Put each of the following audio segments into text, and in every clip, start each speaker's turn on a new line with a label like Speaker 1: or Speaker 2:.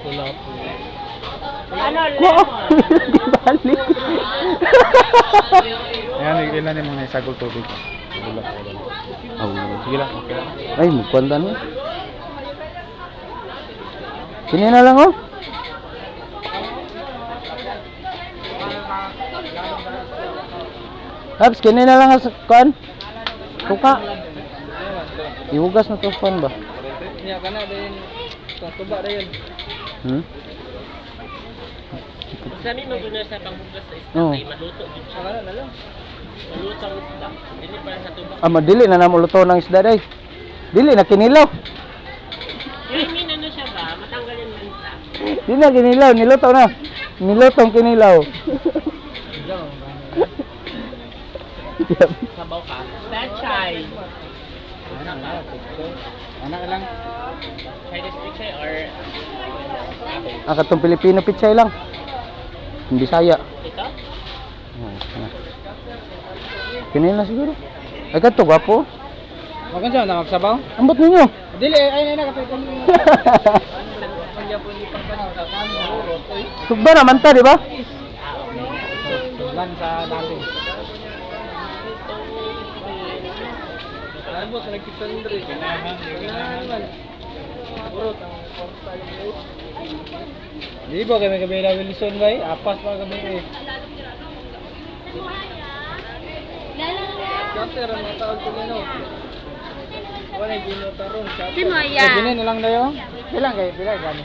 Speaker 1: Wala po.
Speaker 2: Ano,
Speaker 3: Balik.
Speaker 1: Ayan, ilan yung mga isagol tubig. Wala po. Sige lang, okay lang.
Speaker 3: Ay, magkwanta mo. Sini na lang, oh. Habs, kini na lang sa kuan. Tuka. Ihugas na to kuan ba?
Speaker 1: Niya ka na din. Tuba na yun.
Speaker 2: sa amin maguna sa panghugas sa isda
Speaker 3: Oo.
Speaker 2: kay maluto din siya.
Speaker 1: Saka na lang.
Speaker 2: Maluto ang isda. Dili pa sa tubak.
Speaker 3: Ah, madili na namuluto ng isda day. Dili na kinilaw.
Speaker 2: Yung mean ano siya ba? Matanggal yung mansa.
Speaker 3: Di na kinilaw, niluto na. Nilutong kinilaw.
Speaker 2: Sabaw ka. Pechay.
Speaker 1: Anak lang.
Speaker 2: Chinese pechay or
Speaker 3: Ah, katong Pilipino pichay lang. Hindi Bisaya.
Speaker 2: ito?
Speaker 3: Kini na siguro. Ay kato gwapo.
Speaker 1: Makan siya na magsabaw?
Speaker 3: Ambot ninyo.
Speaker 1: Dili, ay na kapitong.
Speaker 3: Sugba naman ta, di ba?
Speaker 1: Lan sa dati. Ano sa nagkisandre? Burot ang di ba kami kabila Wilson bay? Apas pa kami eh. Kapter ang mga taon ko nino. Wala gino taron sa.
Speaker 4: Si Moya.
Speaker 1: Binin na lang dayo. Bilang kay bilang gani.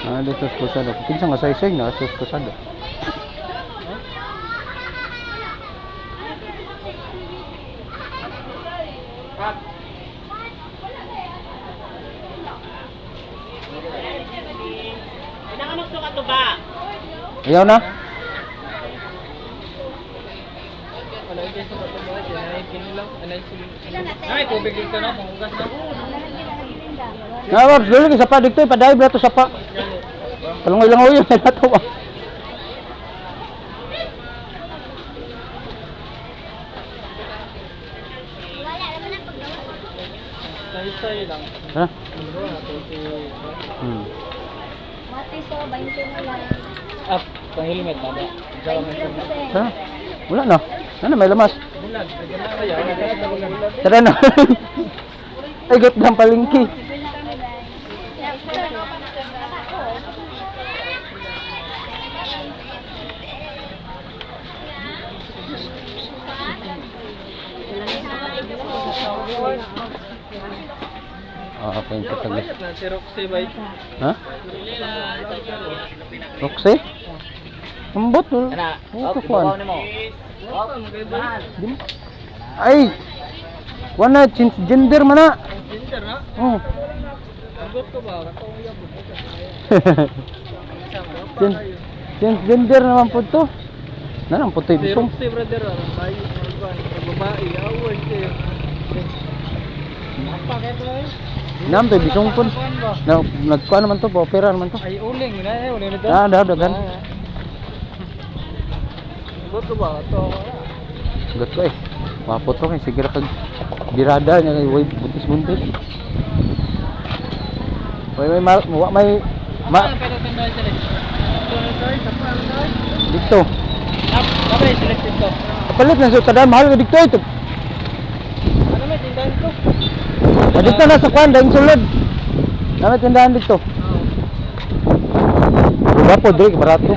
Speaker 3: Ah, dito sa kusada. Kinsa nga saysay na sa kusada.
Speaker 2: Nakamakso ka to ba?
Speaker 3: Ayaw na.
Speaker 1: Ay, tubig dito na, panghugas na.
Speaker 3: Na, Babs, dali sa pa dito, padive na to sa pa. Kalungoy lang yun, na to.
Speaker 1: Say lang.
Speaker 3: Ha?
Speaker 4: Mati so, 20 na lang.
Speaker 1: Up, pang helmet na ba? Diyan mo
Speaker 3: Ha? Wala na. Ano, may lamas.
Speaker 1: bulag, bigyan na kaya.
Speaker 3: Tara na. Ay, got ng palingki. Ah, apa yung katagis?
Speaker 1: Si Roxy bay.
Speaker 3: Ha? Roxy? Ambot mo.
Speaker 2: Ana,
Speaker 3: Ito kuan.
Speaker 2: mo.
Speaker 3: Di mo. Ay! Wana, gender mana?
Speaker 1: Ginger na.
Speaker 3: Oh.
Speaker 1: Agot ko ba? Katong yabot.
Speaker 3: Gender naman po to. Nanang po to
Speaker 1: Si
Speaker 3: ibisong.
Speaker 1: Roxy brother, bayi, babae, award eh. Apa kaya to eh?
Speaker 3: Nam to ibisong po. Nagkuha naman to, opera naman to.
Speaker 1: Ay uling na eh, uling na to.
Speaker 3: Ah, dagan.
Speaker 1: Agot ko ba? Ito.
Speaker 3: Gat ko eh. Wapo to kay sige ra kag birada nya kay way buntis-buntis. May
Speaker 1: Pero tanda sila.
Speaker 3: dito.
Speaker 1: Dapat selected to.
Speaker 3: Palit na sa kada mahal ka dito ito.
Speaker 1: Ano may tindahan to?
Speaker 3: Dito na sa kwan daing sulod. Namin tindahan dito. Wapo dre barato.